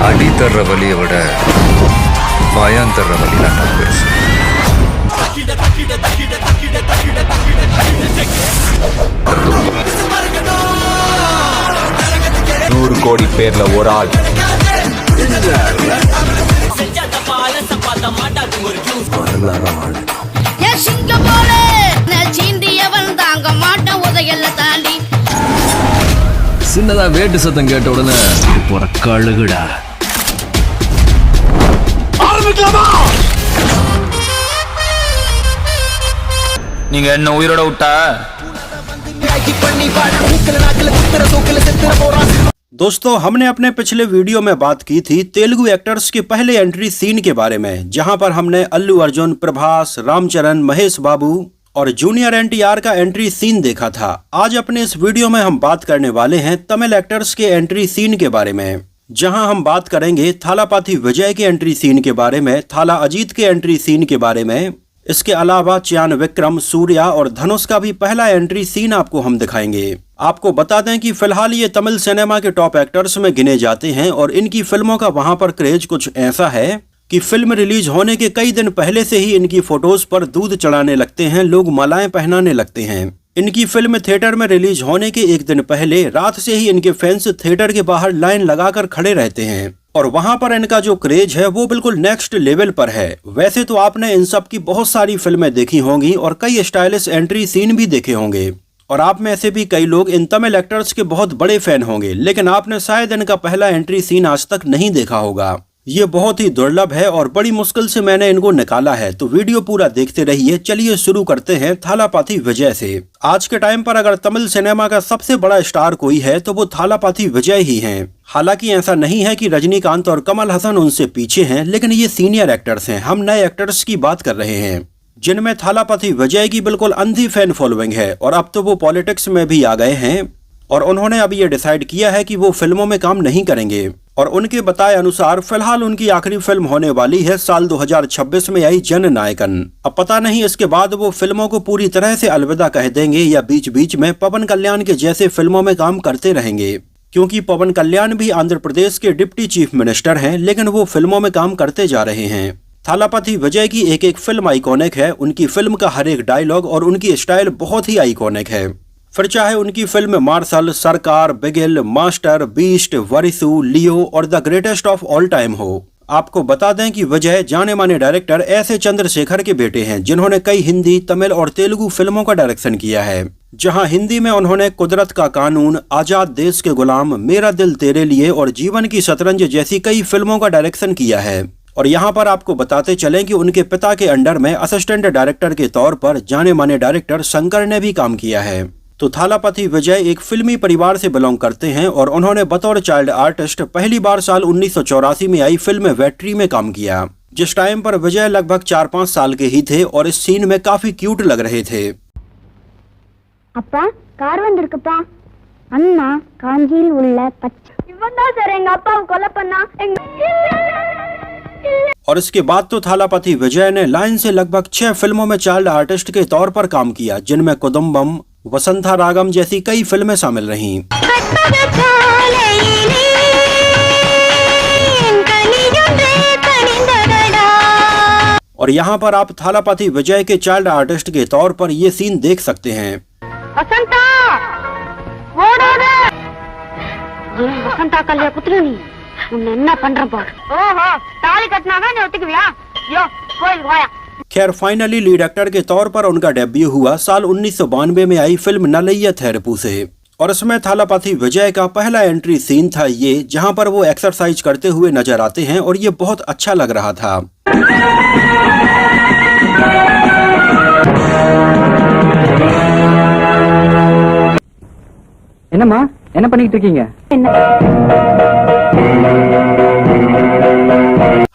அடி தர்ற வலியை விட பயம் தர்ற வலி தான் பெருசு. நூறு கோடி பேர்ல ஒரு ஆள். சின்னதா வேட்டு சத்தம் கேட்ட உடனே போற கழுகுடா. நீங்க என்ன உயிரோட விட்டா दोस्तों, हमने अपने पिछले वीडियो में बात की थी तेलुगु एक्टर्स के पहले एंट्री सीन के बारे में, जहां पर हमने अल्लू अर्जुन, प्रभास, रामचरण, महेश बाबू और जूनियर एनटीआर का एंट्री सीन देखा था। आज अपने इस वीडियो में हम बात करने वाले हैं तमिल एक्टर्स के एंट्री सीन के बारे में, जहां हम बात करेंगे थालापाथी विजय के एंट्री सीन के बारे में, थाला अजीत के एंट्री सीन के बारे में। इसके अलावा चयान विक्रम, सूर्या और धनुष का भी पहला एंट्री सीन आपको हम दिखाएंगे। आपको बता दें कि फिलहाल ये तमिल सिनेमा के टॉप एक्टर्स में गिने जाते हैं और इनकी फिल्मों का वहां पर क्रेज कुछ ऐसा है कि फिल्म रिलीज होने के कई दिन पहले से ही इनकी फोटोज पर दूध चढ़ाने लगते हैं, लोग मालाएं पहनाने लगते हैं। इनकी फिल्म थिएटर में रिलीज होने के एक दिन पहले रात से ही इनके फैंस थिएटर के बाहर लाइन लगाकर खड़े रहते हैं और वहां पर इनका जो क्रेज है वो बिल्कुल नेक्स्ट लेवल पर है। वैसे तो आपने इन सब की बहुत सारी फिल्में देखी होंगी और कई स्टाइलिश एंट्री सीन भी देखे होंगे और आप में से भी कई लोग इन तमिल एक्टर्स के बहुत बड़े फैन होंगे, लेकिन आपने शायद इनका पहला एंट्री सीन आज तक नहीं देखा होगा। ये बहुत ही दुर्लभ है और बड़ी मुश्किल से मैंने इनको निकाला है, तो वीडियो पूरा देखते रहिए। चलिए शुरू करते हैं थालापाथी विजय से। आज के टाइम पर अगर तमिल सिनेमा का सबसे बड़ा स्टार कोई है तो वो थालापाथी विजय ही हैं। हालांकि ऐसा नहीं है कि रजनीकांत और कमल हसन उनसे पीछे हैं, लेकिन ये सीनियर एक्टर्स हैं। हम नए एक्टर्स की बात कर रहे हैं जिनमें थालापाथी विजय की बिल्कुल अंधी फैन फॉलोइंग है और अब तो वो पॉलिटिक्स में भी आ गए हैं और उन्होंने अब ये डिसाइड किया है कि वो फिल्मों में काम नहीं करेंगे और उनके बताए अनुसार फिलहाल उनकी आखिरी फिल्म होने वाली है साल 2026 में आई जननायकन। अब पता नहीं इसके बाद वो फिल्मों को पूरी तरह से अलविदा कह देंगे या बीच बीच में पवन कल्याण के जैसे फिल्मों में काम करते रहेंगे, क्योंकि पवन कल्याण भी आंध्र प्रदेश के डिप्टी चीफ मिनिस्टर हैं, लेकिन वो फिल्मों में काम करते जा रहे हैं। थालापाथी विजय की एक एक फिल्म आइकॉनिक है, उनकी फिल्म का हर एक डायलॉग और उनकी स्टाइल बहुत ही आइकॉनिक है। फिर चाहे उनकी फिल्म मार्शल, सरकार, बिगिल, मास्टर, बीस्ट, वरिसु, लियो और the greatest of all time हो। आपको बता दें कि विजय जाने माने डायरेक्टर एस.ए. चंद्रशेखर के बेटे हैं, जिन्होंने कई हिंदी, तमिल और तेलुगु फिल्मों का डायरेक्शन किया है। जहां हिंदी में उन्होंने कुदरत का कानून, आजाद देश के गुलाम, मेरा दिल तेरे लिए और जीवन की शतरंज जैसी कई फिल्मों का डायरेक्शन किया है। और यहाँ पर आपको बताते चलें कि उनके पिता के अंडर में असिस्टेंट डायरेक्टर के तौर पर जाने माने डायरेक्टर शंकर ने भी काम किया है। तो थालापाथी विजय एक फिल्मी परिवार से बिलोंग करते हैं और उन्होंने बतौर चाइल्ड आर्टिस्ट पहली बार साल 1984 में आई फिल्म वेट्री में काम किया, जिस टाइम पर विजय लगभग 4-5 साल के ही थे और इस सीन में काफी क्यूट लग रहे थे। அப்பா கார் வந்திருக்குப்பா. அம்மா காஞ்சியில் உள்ள பச்சை இவன் தான் சார் எங்க அப்பாவை கொலை பண்ணா. और इसके बाद तो थालापाथी विजय ने लाइन से लगभग 6 फिल्मों में चाइल्ड आर्टिस्ट के तौर पर काम किया, जिनमें कुदुम्बम, वसंथा रागम जैसी कई फिल्में शामिल रहीं। और यहाँ पर आप थालापाथी विजय के चाइल्ड आर्टिस्ट के तौर पर ये सीन देख सकते हैं। वसंता वसंता कल पुत्र नहीं என்ன பண்றேன் பாரு. ஓஹோ தாலி கட்டினாதான் நீ ஒத்துக்குவியா? யோ கோயிலுக்கு வாயா. खैर फाइनली लीड एक्टर के तौर पर उनका डेब्यू हुआ साल 1992 में आई फिल्म नलैया थेरेपू से और इसमें थालापाथी विजय का पहला एंट्री सीन था ये, जहां पर वो एक्सरसाइज करते हुए नजर आते हैं और ये बहुत अच्छा लग रहा था। என்னம்மா என்ன பண்ணிட்டு இருக்கீங்க?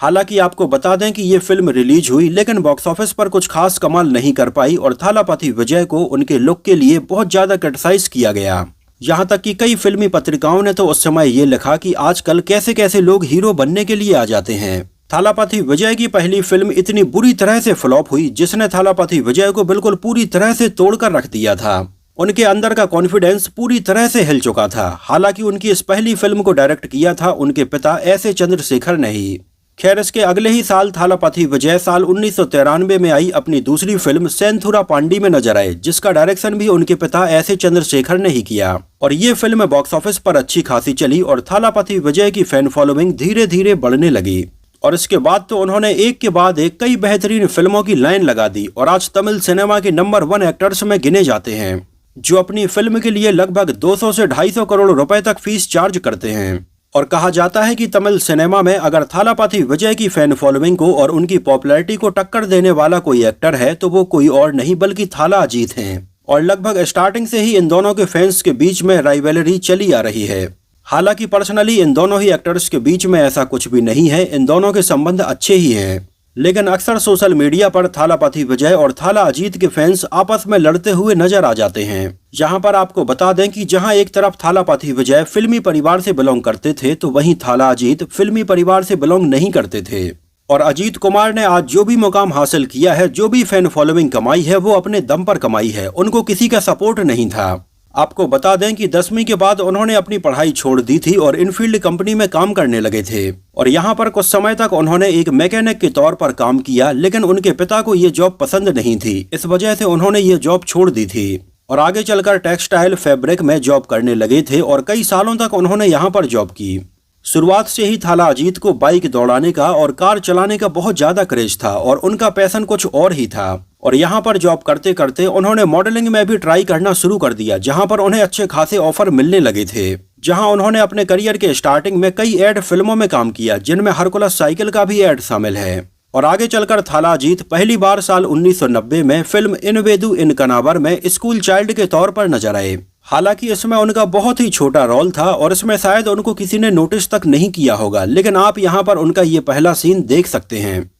हालांकि आपको बता दें कि ये फिल्म रिलीज हुई लेकिन बॉक्स ऑफिस पर कुछ खास कमाल नहीं कर पाई और थालापाथी विजय को उनके लुक के लिए बहुत ज्यादा क्रिटिसाइज किया गया। यहाँ तक कि कई फिल्मी पत्रिकाओं ने तो उस समय ये लिखा कि आजकल कैसे कैसे लोग हीरो बनने के लिए आ जाते हैं। थालापाथी विजय की पहली फिल्म इतनी बुरी तरह से फ्लॉप हुई जिसने थालापाथी विजय को बिल्कुल पूरी तरह से तोड़कर रख दिया था। उनके अंदर का कॉन्फिडेंस पूरी तरह से हिल चुका था। हालांकि उनकी इस पहली फिल्म को डायरेक्ट किया था उनके पिता ऐसे चंद्रशेखर ने ही। खैर, इसके अगले ही साल थालापथी विजय साल 1993 में आई अपनी दूसरी फिल्म सेंथुरा पांडी में नजर आए, जिसका डायरेक्शन भी उनके पिता ऐसे चंद्रशेखर ने ही किया। और ये फिल्म बॉक्स ऑफिस पर अच्छी खासी चली और थालापथी विजय की फैन फॉलोइंग धीरे धीरे बढ़ने लगी। और इसके बाद तो उन्होंने एक के बाद एक कई बेहतरीन फिल्मों की लाइन लगा दी और आज तमिल सिनेमा के नंबर 1 एक्टर्स में गिने जाते हैं, जो अपनी फिल्म के लिए लगभग 200 से 250 करोड़ रुपए तक फीस चार्ज करते हैं। और कहा जाता है कि तमिल सिनेमा में अगर थालापथी विजय की फैन फॉलोइंग को और उनकी पॉपुलैरिटी को टक्कर देने वाला कोई एक्टर है तो वो कोई और नहीं बल्कि थाला अजीत हैं। और लगभग स्टार्टिंग से ही इन दोनों के फैंस के बीच में राइवलरी चली आ रही है। हालांकि पर्सनली इन दोनों ही एक्टर्स के बीच में ऐसा कुछ भी नहीं है, इन दोनों के संबंध अच्छे ही हैं। लेकिन अक्सर सोशल मीडिया पर थालापथी विजय और थाला अजीत के फैंस आपस में लड़ते हुए नजर आ जाते हैं। यहाँ पर आपको बता दें कि जहाँ एक तरफ थालापथी विजय फिल्मी परिवार से बिलोंग करते थे तो वहीं थाला अजीत फिल्मी परिवार से बिलोंग नहीं करते थे। और अजीत कुमार ने आज जो भी मुकाम हासिल किया है, जो भी फैन फॉलोइंग कमाई है, वो अपने दम पर कमाई है, उनको किसी का सपोर्ट नहीं था। आपको बता दें कि 10वीं के बाद उन्होंने अपनी पढ़ाई छोड़ दी थी और इनफील्ड कंपनी में काम करने लगे थे। और यहाँ पर कुछ समय तक उन्होंने एक मैकेनिक के तौर पर काम किया, लेकिन उनके पिता को ये जॉब पसंद नहीं थी, इस वजह से उन्होंने ये जॉब छोड़ दी थी और आगे चलकर टेक्सटाइल फैब्रिक में जॉब करने लगे थे और कई सालों तक उन्होंने यहाँ पर जॉब की। शुरुआत से ही थाला अजीत को बाइक दौड़ाने का और कार चलाने का बहुत ज्यादा क्रेज था और उनका पैशन कुछ और ही था। और यहाँ पर जॉब करते करते उन्होंने मॉडलिंग में भी ट्राई करना शुरू कर दिया, जहाँ पर उन्हें अच्छे खासे ऑफर मिलने लगे थे। जहाँ उन्होंने अपने करियर के स्टार्टिंग में कई एड फिल्मों में काम किया, जिनमें हरकुलस साइकिल का भी एड शामिल है। और आगे चलकर थाला अजीत पहली बार साल 1990 में फिल्म इनवेदु इन कनावर में स्कूल चाइल्ड के तौर पर नजर आए। हालांकि इसमें उनका बहुत ही छोटा रोल था और इसमें शायद उनको किसी ने नोटिस तक नहीं किया होगा, लेकिन आप यहाँ पर उनका ये पहला सीन देख सकते हैं।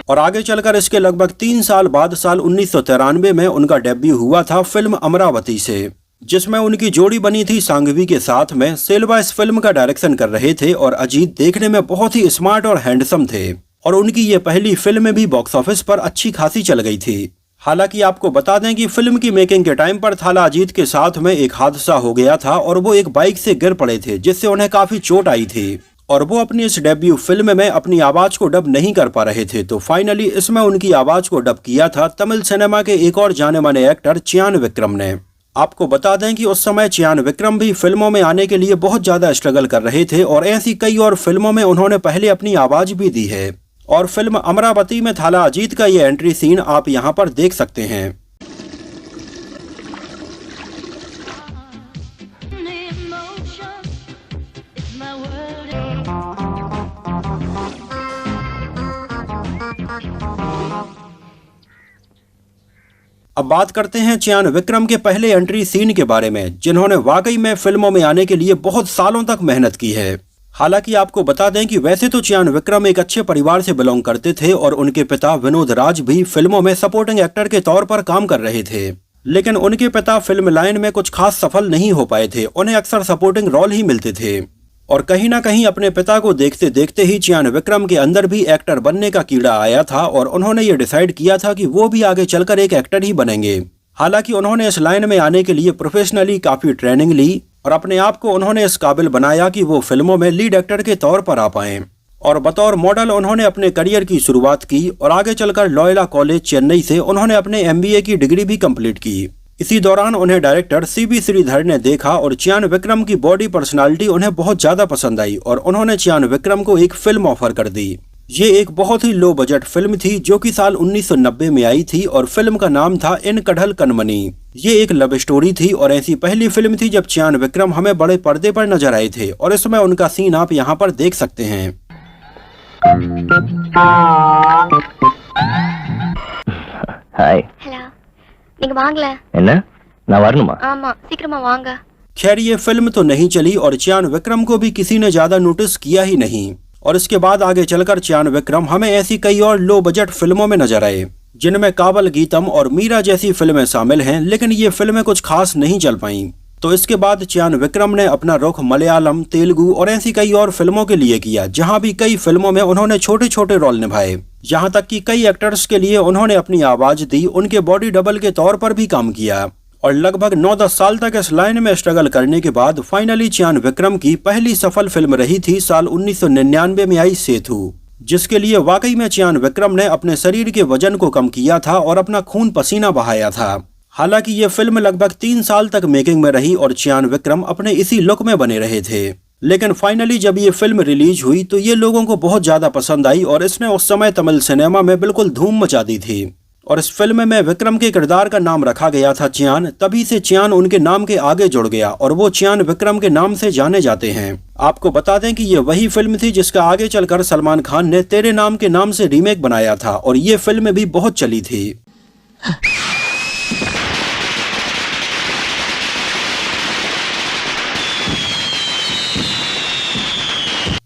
और आगे चलकर इसके लगभग 3 साल बाद साल 1993 में उनका डेब्यू हुआ था फिल्म अमरावती से, जिसमें उनकी जोड़ी बनी थी सांघवी के साथ में। सेल्वा इस फिल्म का डायरेक्शन कर रहे थे और अजीत देखने में बहुत ही स्मार्ट और हैंडसम थे और उनकी ये पहली फिल्म भी बॉक्स ऑफिस पर अच्छी खासी चल गई थी। हालांकि आपको बता दें कि फिल्म की मेकिंग के टाइम पर थाला अजीत के साथ में एक हादसा हो गया था और वो एक बाइक से गिर पड़े थे, जिससे उन्हें काफी चोट आई थी और वो अपनी इस डेब्यू फिल्म में अपनी आवाज को डब नहीं कर पा रहे थे। तो फाइनली इसमें उनकी आवाज को डब किया था तमिल सिनेमा के एक और जाने माने एक्टर चियान विक्रम ने। आपको बता दें कि उस समय चियान विक्रम भी फिल्मों में आने के लिए बहुत ज्यादा स्ट्रगल कर रहे थे और ऐसी कई और फिल्मों में उन्होंने पहले अपनी आवाज भी दी है। और फिल्म अमरावती में थाला अजीत का ये एंट्री सीन आप यहाँ पर देख सकते हैं। अब बात करते हैं चियान विक्रम के पहले एंट्री सीन के बारे में, जिन्होंने वाकई में फिल्मों में आने के लिए बहुत सालों तक मेहनत की है। हालांकि आपको बता दें कि वैसे तो चियान विक्रम एक अच्छे परिवार से बिलोंग करते थे और उनके पिता विनोद राज भी फिल्मों में सपोर्टिंग एक्टर के तौर पर काम कर रहे थे, लेकिन उनके पिता फिल्म लाइन में कुछ खास सफल नहीं हो पाए थे। उन्हें अक्सर सपोर्टिंग रोल ही मिलते थे और कहीं ना कहीं अपने पिता को देखते देखते ही चियान विक्रम के अंदर भी एक्टर बनने का कीड़ा आया था और उन्होंने ये डिसाइड किया था कि वो भी आगे चलकर एक एक्टर ही बनेंगे। हालांकि उन्होंने इस लाइन में आने के लिए प्रोफेशनली काफी ट्रेनिंग ली और अपने आप को उन्होंने इस काबिल बनाया कि वो फिल्मों में लीड एक्टर के तौर पर आ पाएं। और बतौर मॉडल उन्होंने अपने करियर की शुरुआत की और आगे चलकर लॉयला कॉलेज चेन्नई से उन्होंने अपने MBA की डिग्री भी कंप्लीट की। इसी दौरान उन्हें डायरेक्टर CB श्रीधर ने देखा और चियान विक्रम की बॉडी पर्सनालिटी उन्हें बहुत ज्यादा पसंद आई और उन्होंने चियान विक्रम को एक फिल्म ऑफर कर दी। ये एक बहुत ही लो बजट फिल्म थी जो कि साल 1990 में आई थी और फिल्म का नाम था इन कढ़ल कनमनी। ये एक लव स्टोरी थी और ऐसी पहली फिल्म थी जब चियान विक्रम हमें बड़े पर्दे पर नजर आए थे और इसमें उनका सीन आप यहाँ पर देख सकते हैं। हाय ஹலோ, நீங்க வாங்கல? என்ன நான் வரணுமா? ஆமா, சீக்கிரமா வாங்க. खैर ये फिल्म तो नहीं चली और चियान विक्रम को भी किसी ने ज्यादा नोटिस किया ही नहीं और इसके बाद आगे चलकर चियान विक्रम हमें ऐसी कई और लो बजट फिल्मों में नजर आए, जिनमें काबल गीतम और मीरा जैसी फिल्में शामिल हैं, लेकिन ये फिल्में कुछ खास नहीं चल पाईं। तो इसके बाद चियान विक्रम ने अपना रुख मलयालम, तेलुगु और ऐसी कई और फिल्मों के लिए किया, जहां भी कई फिल्मों में उन्होंने छोटे छोटे रोल निभाए। यहां तक कि कई एक्टर्स के लिए उन्होंने अपनी आवाज दी, उनके बॉडी डबल के तौर पर भी काम किया। और लगभग 9-10 साल तक इस लाइन में स्ट्रगल करने के बाद फाइनली चियान विक्रम की पहली सफल फिल्म रही थी साल 1999 में आई सेतु, जिसके लिए वाकई में चियान विक्रम ने अपने शरीर के वजन को कम किया था और अपना खून पसीना बहाया था। हालांकि ये फिल्म लगभग 3 साल तक मेकिंग में रही और चियान विक्रम अपने इसी लुक में बने रहे थे। लेकिन फाइनली जब ये फिल्म रिलीज हुई तो ये लोगों को बहुत ज्यादा पसंद आई और इसने उस समय तमिल सिनेमा में बिल्कुल धूम मचा दी थी। और इस फिल्म में विक्रम के किरदार का नाम रखा गया था चियान, तभी से चियान उनके नाम के आगे जुड़ गया और वो चियान विक्रम के नाम से जाने जाते हैं। आपको बता दें कि ये वही फिल्म थी जिसका आगे चलकर सलमान खान ने तेरे नाम के नाम से रीमेक बनाया था और ये फिल्म भी बहुत चली थी।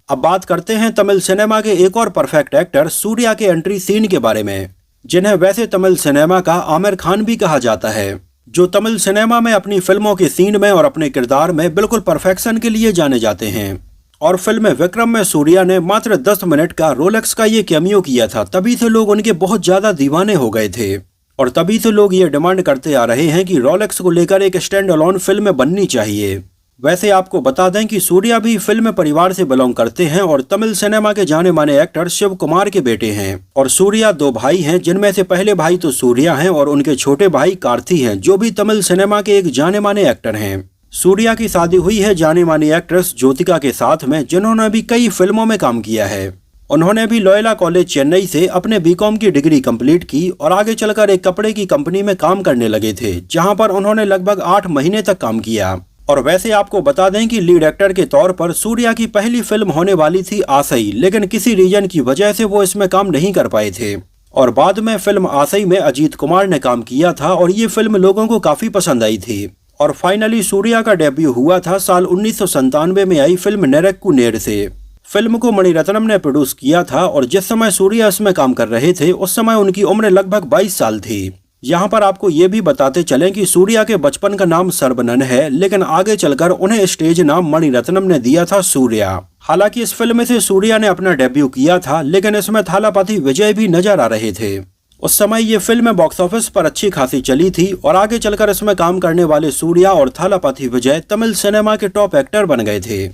अब बात करते हैं तमिल सिनेमा के एक और परफेक्ट एक्टर सूर्या के एंट्री सीन के बारे में, जिन्हें वैसे तमिल सिनेमा का आमिर खान भी कहा जाता है, जो तमिल सिनेमा में अपनी फिल्मों के सीन में और अपने किरदार में बिल्कुल परफेक्शन के लिए जाने जाते हैं। और फिल्म विक्रम में सूर्या ने मात्र 10 मिनट का रोलेक्स का ये कैमियो किया था, तभी से लोग उनके बहुत ज्यादा दीवाने हो गए थे और तभी से लोग ये डिमांड करते आ रहे हैं कि रोलेक्स को लेकर एक स्टैंड अलोन फिल्म बननी चाहिए। वैसे आपको बता दें कि सूर्या भी फिल्म परिवार से बिलोंग करते हैं और तमिल सिनेमा के जाने माने एक्टर शिव कुमार के बेटे हैं। और सूर्या 2 भाई हैं, जिनमें से पहले भाई तो सूर्या हैं और उनके छोटे भाई कार्ति हैं, जो भी तमिल सिनेमा के एक जाने माने एक्टर हैं। सूर्या की शादी हुई है जाने मानी एक्ट्रेस ज्योतिका के साथ में, जिन्होंने भी कई फिल्मों में काम किया है। उन्होंने भी लोयला कॉलेज चेन्नई से अपने बीकॉम की डिग्री कंप्लीट की और आगे चलकर एक कपड़े की कंपनी में काम करने लगे थे, जहां पर उन्होंने लगभग 8 महीने तक काम किया। और वैसे आपको बता दें कि लीड एक्टर के तौर पर सूर्या की पहली फिल्म होने वाली थी आसई, लेकिन किसी रीजन की वजह से वो इसमें काम नहीं कर पाए थे और बाद में फिल्म आसई में अजीत कुमार ने काम किया था और ये फिल्म लोगों को काफी पसंद आई थी। और फाइनली सूर्या का डेब्यू हुआ था साल 1997 में आई फिल्म नेरक्कू नेर से। फिल्म को मणिरत्नम ने प्रोड्यूस किया था और जिस समय सूर्या इसमें काम कर रहे थे उस समय उनकी उम्र लगभग 22 साल थी। यहाँ पर आपको ये भी बताते चलें कि सूर्या के बचपन का नाम सर्वनन है, लेकिन आगे चलकर उन्हें स्टेज नाम मणिरत्नम ने दिया था सूर्या। हालांकि इस फिल्म से सूर्या ने अपना डेब्यू किया था, लेकिन इसमें थालापति विजय भी नजर आ रहे थे। उस समय ये फिल्म बॉक्स ऑफिस पर अच्छी खासी चली थी और आगे चलकर इसमें काम करने वाले सूर्या और थालापति विजय तमिल सिनेमा के टॉप एक्टर बन गए थे।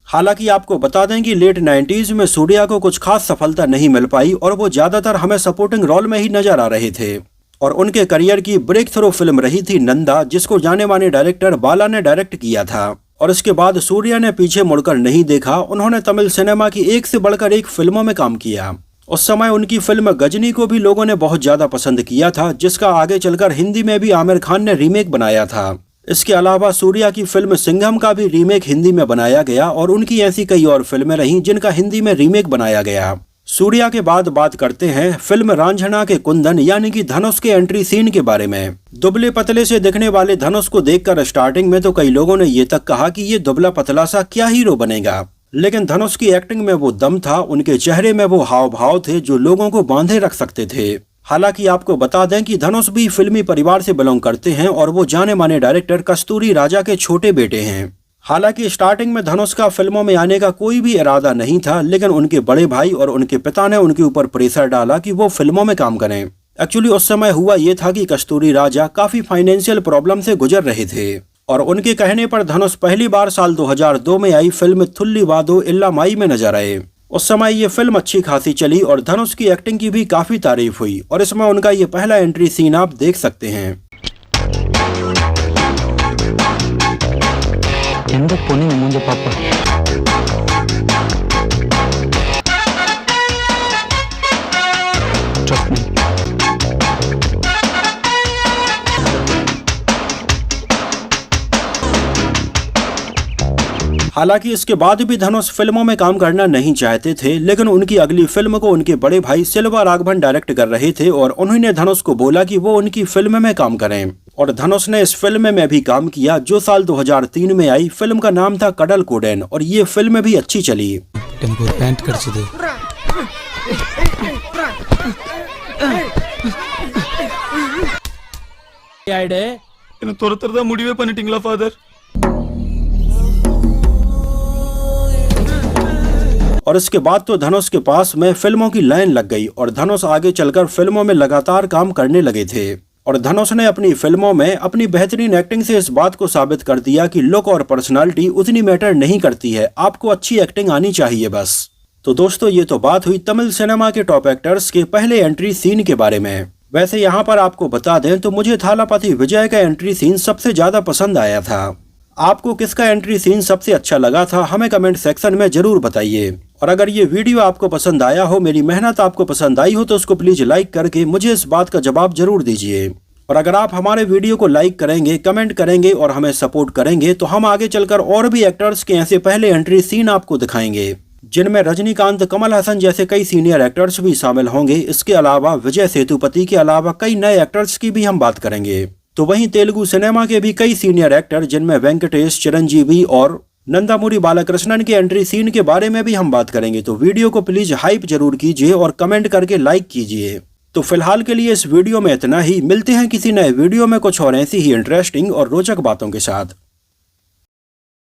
हालांकि आपको बता दें कि लेट 90s में सूर्या को कुछ खास सफलता नहीं मिल पाई और वो ज्यादातर हमें सपोर्टिंग रोल में ही नजर आ रहे थे। और उनके करियर की ब्रेक थ्रू फिल्म रही थी नंदा, जिसको जाने माने डायरेक्टर बाला ने डायरेक्ट किया था। और इसके बाद सूर्या ने पीछे मुड़कर नहीं देखा, उन्होंने तमिल सिनेमा की एक से बढ़कर एक फिल्मों में काम किया। उस समय उनकी फिल्म गजनी को भी लोगों ने बहुत ज्यादा पसंद किया था, जिसका आगे चलकर हिंदी में भी आमिर खान ने रीमेक बनाया था। इसके अलावा सूर्या की फिल्म सिंघम का भी रीमेक हिंदी में बनाया गया और उनकी ऐसी कई और फिल्में रहीं जिनका हिंदी में रीमेक बनाया गया। सूर्या के बाद बात करते हैं फिल्म रांझना के कुंदन यानी कि धनुष के एंट्री सीन के बारे में। दुबले पतले से दिखने वाले धनुष को देखकर स्टार्टिंग में तो कई लोगों ने ये तक कहा कि ये दुबला पतला सा क्या हीरो बनेगा, लेकिन धनुष की एक्टिंग में वो दम था, उनके चेहरे में वो हाव भाव थे जो लोगों को बांधे रख सकते थे। हालांकि आपको बता दें कि धनुष भी फिल्मी परिवार से बिलोंग करते हैं और वो जाने माने डायरेक्टर कस्तूरी राजा के छोटे बेटे हैं। हालांकि स्टार्टिंग में धनुष का फिल्मों में आने का कोई भी इरादा नहीं था, लेकिन उनके बड़े भाई और उनके पिता ने उनके ऊपर प्रेशर डाला कि वो फिल्मों में काम करें। एक्चुअली उस समय हुआ ये था कि कस्तूरी राजा काफी फाइनेंशियल प्रॉब्लम से गुजर रहे थे और उनके कहने पर धनुष पहली बार साल 2002 में आई फिल्म थुल्ली वादो इल्ला माई में नजर आए। उस समय ये फिल्म अच्छी खासी चली और धनुष की एक्टिंग की भी काफी तारीफ हुई और इसमें उनका ये पहला एंट्री सीन आप देख सकते हैं। हालांकि इसके बाद भी धनुष फिल्मों में काम करना नहीं चाहते थे, लेकिन उनकी अगली फिल्म को उनके बड़े भाई सिल्वा राघवन डायरेक्ट कर रहे थे और उन्होंने धनुष को बोला कि वो उनकी फिल्म में काम करें और धनुष ने इस फिल्म में भी काम किया जो साल 2003 में आई। फिल्म का नाम था कडल कोडेन और ये फिल्म भी अच्छी चली। पैंट कड़चिदे துரத்துறதா முடிவே பண்ணிட்டீங்களா ஃபாதர்? और इसके बाद तो धनुष के पास में फिल्मों की लाइन लग गई और धनुष आगे चलकर फिल्मों में लगातार काम करने लगे थे और धनुष ने अपनी फिल्मों में अपनी बेहतरीन एक्टिंग से इस बात को साबित कर दिया कि लुक और पर्सनालिटी उतनी मैटर नहीं करती है, आपको अच्छी एक्टिंग आनी चाहिए बस। तो दोस्तों ये तो बात हुई तमिल सिनेमा के टॉप एक्टर्स के पहले एंट्री सीन के बारे में। वैसे यहाँ पर आपको बता दें तो मुझे थालापति विजय का एंट्री सीन सबसे ज्यादा पसंद आया था। आपको किसका एंट्री सीन सबसे अच्छा लगा था हमें कमेंट सेक्शन में जरूर बताइए। और अगर ये वीडियो आपको पसंद आया हो, मेरी मेहनत आपको पसंद आई हो तो उसको प्लीज लाइक करके मुझे इस बात का जवाब जरूर दीजिए। और अगर आप हमारे वीडियो को लाइक करेंगे, कमेंट करेंगे और हमें सपोर्ट करेंगे तो हम आगे चलकर और भी एक्टर्स के ऐसे पहले एंट्री सीन आपको दिखाएंगे जिनमें रजनीकांत, कमल हसन जैसे कई सीनियर एक्टर्स भी शामिल होंगे। इसके अलावा विजय सेतुपति के अलावा कई नए एक्टर्स की भी हम बात करेंगे। तो वहीं तेलुगु सिनेमा के भी कई सीनियर एक्टर जिनमें वेंकटेश, चिरंजीवी और नंदामुरी बालकृष्णन के एंट्री सीन के बारे में भी हम बात करेंगे। तो वीडियो को प्लीज हाइप जरूर कीजिए और कमेंट करके लाइक कीजिए। तो फिलहाल के लिए इस वीडियो में इतना ही। मिलते हैं किसी नए वीडियो में कुछ और ऐसी ही इंटरेस्टिंग और रोचक बातों के साथ।